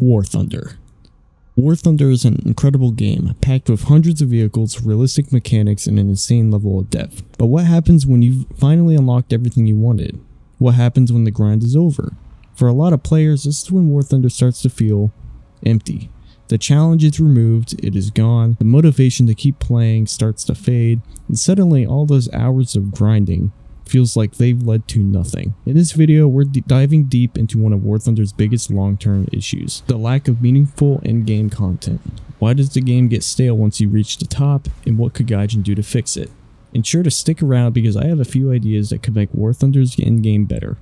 War Thunder. War Thunder is an incredible game, packed with hundreds of vehicles, realistic mechanics, and an insane level of depth. But what happens when you've finally unlocked everything you wanted? What happens when the grind is over? For a lot of players, this is when War Thunder starts to feel empty. The challenge is removed, it is gone, the motivation to keep playing starts to fade, and suddenly all those hours of grinding feels like they've led to nothing. In this video, we're diving deep into one of War Thunder's biggest long-term issues, the lack of meaningful endgame content. Why does the game get stale once you reach the top, and what could Gaijin do to fix it? Ensure to stick around because I have a few ideas that could make War Thunder's endgame better.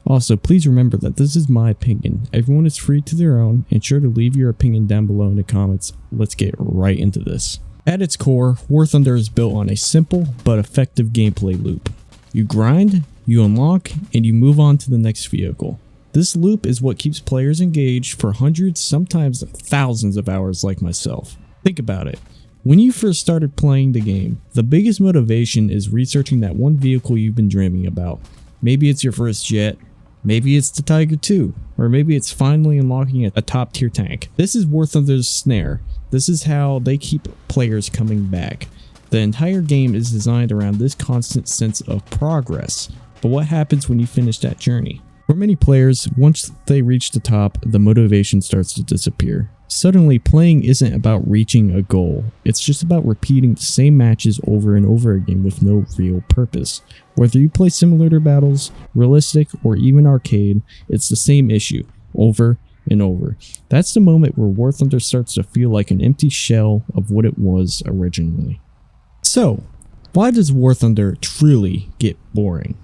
Also, please remember that this is my opinion. Everyone is free to their own, and sure to leave your opinion down below in the comments. Let's get right into this. At its core, War Thunder is built on a simple but effective gameplay loop. You grind, you unlock, and you move on to the next vehicle. This loop is what keeps players engaged for hundreds, sometimes thousands of hours like myself. Think about it. When you first started playing the game, the biggest motivation is researching that one vehicle you've been dreaming about. Maybe it's your first jet, maybe it's the Tiger II, or maybe it's finally unlocking a top tier tank. This is War Thunder's snare. This is how they keep players coming back. The entire game is designed around this constant sense of progress, but what happens when you finish that journey? For many players, once they reach the top, the motivation starts to disappear. Suddenly, playing isn't about reaching a goal, it's just about repeating the same matches over and over again with no real purpose. Whether you play simulator battles, realistic, or even arcade, it's the same issue, over and over. That's the moment where War Thunder starts to feel like an empty shell of what it was originally. So, why does War Thunder truly get boring?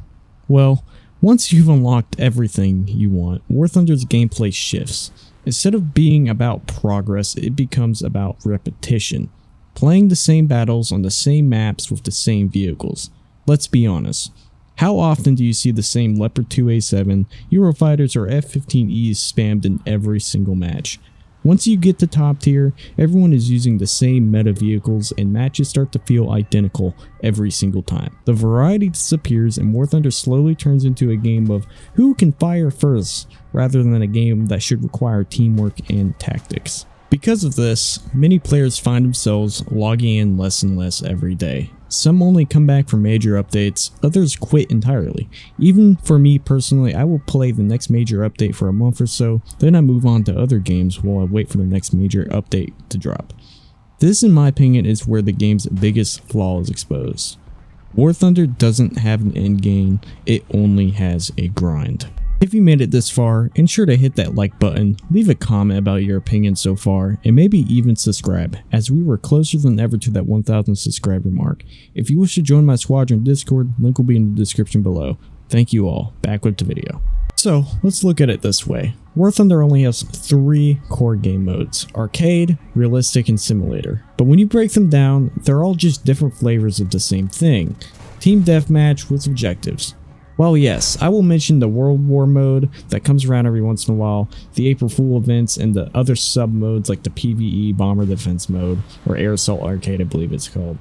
Well, once you've unlocked everything you want, War Thunder's gameplay shifts. Instead of being about progress, it becomes about repetition. Playing the same battles on the same maps with the same vehicles. Let's be honest. How often do you see the same Leopard 2A7, Eurofighters, or F-15Es spammed in every single match? Once you get to top tier, everyone is using the same meta vehicles and matches start to feel identical every single time. The variety disappears and War Thunder slowly turns into a game of who can fire first, rather than a game that should require teamwork and tactics. Because of this, many players find themselves logging in less and less every day. Some only come back for major updates, others quit entirely. Even for me personally, I will play the next major update for a month or so, then I move on to other games while I wait for the next major update to drop. This, in my opinion, is where the game's biggest flaw is exposed. War Thunder doesn't have an end game, it only has a grind. If you made it this far, ensure to hit that like button, leave a comment about your opinion so far, and maybe even subscribe, as we were closer than ever to that 1,000 subscriber mark. If you wish to join my squadron Discord, link will be in the description below. Thank you all, back with the video. So, let's look at it this way. War Thunder only has 3 core game modes, arcade, realistic, and simulator. But when you break them down, they're all just different flavors of the same thing. Team deathmatch with objectives. Well, yes, I will mention the World War mode that comes around every once in a while, the April Fool events, and the other sub modes like the PvE Bomber Defense mode, or Air Assault Arcade I believe it's called.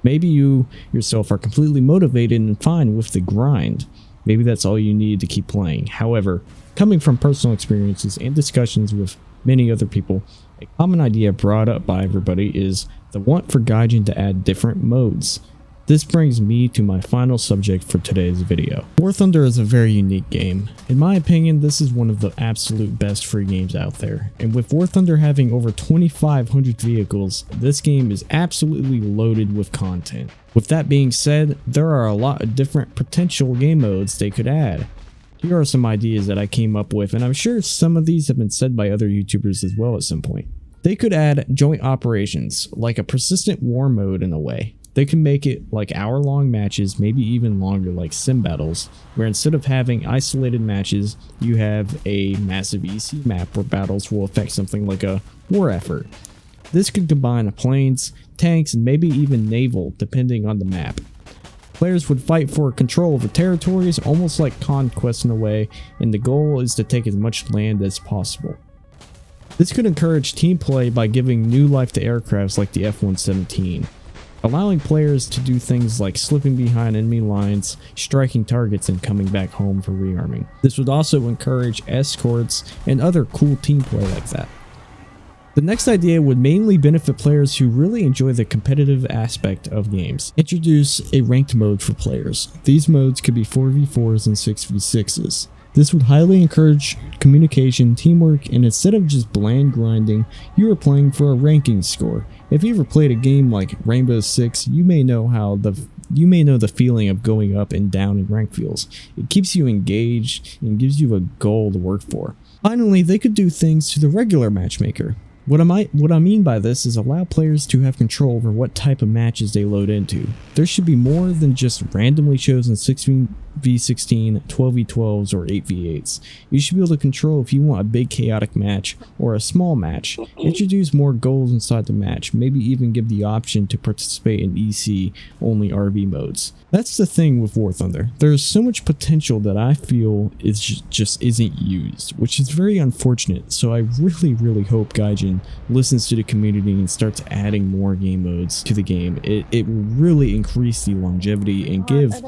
Maybe you yourself are completely motivated and fine with the grind. Maybe that's all you need to keep playing. However, coming from personal experiences and discussions with many other people, a common idea brought up by everybody is the want for Gaijin to add different modes. This brings me to my final subject for today's video. War Thunder is a very unique game. In my opinion, this is one of the absolute best free games out there. And with War Thunder having over 2,500 vehicles, this game is absolutely loaded with content. With that being said, there are a lot of different potential game modes they could add. Here are some ideas that I came up with, and I'm sure some of these have been said by other YouTubers as well at some point. They could add joint operations, like a persistent war mode in a way. They can make it like hour-long matches, maybe even longer like sim battles, where instead of having isolated matches, you have a massive EC map where battles will affect something like a war effort. This could combine planes, tanks, and maybe even naval, depending on the map. Players would fight for control over territories, almost like conquest in a way, and the goal is to take as much land as possible. This could encourage team play by giving new life to aircrafts like the F-117. allowing players to do things like slipping behind enemy lines, striking targets, and coming back home for rearming. This would also encourage escorts and other cool team play like that. The next idea would mainly benefit players who really enjoy the competitive aspect of games. Introduce a ranked mode for players. These modes could be 4v4s and 6v6s. This would highly encourage communication, teamwork, and instead of just bland grinding, you are playing for a ranking score. If you ever played a game like Rainbow Six, you may know the feeling of going up and down in rank feels. It keeps you engaged and gives you a goal to work for. Finally, they could do things to the regular matchmaker. What I mean by this is allow players to have control over what type of matches they load into. There should be more than just randomly chosen 6v16, 12v12s, or 8v8s. You should be able to control if you want a big chaotic match or a small match. Introduce more goals inside the match, maybe even give the option to participate in EC only RV modes. That's the thing with War Thunder. There's so much potential that I feel just isn't used, which is very unfortunate. So I really hope Gaijin listens to the community and starts adding more game modes to the game. It will really increase the longevity and give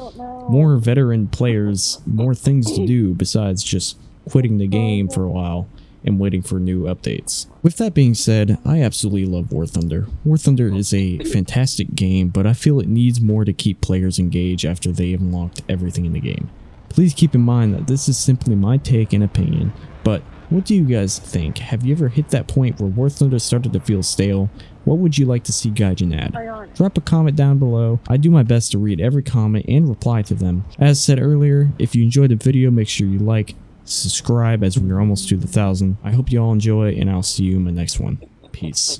more veteran players more things to do besides just quitting the game for a while and waiting for new updates. With that being said, I absolutely love War Thunder. War Thunder is a fantastic game, but I feel it needs more to keep players engaged after they have unlocked everything in the game. Please keep in mind that this is simply my take and opinion, but what do you guys think? Have you ever hit that point where War Thunder started to feel stale? What would you like to see Gaijin add? Drop a comment down below. I do my best to read every comment and reply to them. As said earlier, if you enjoyed the video, make sure you like, subscribe as we're almost to the 1,000. I hope you all enjoy, and I'll see you in my next one. Peace.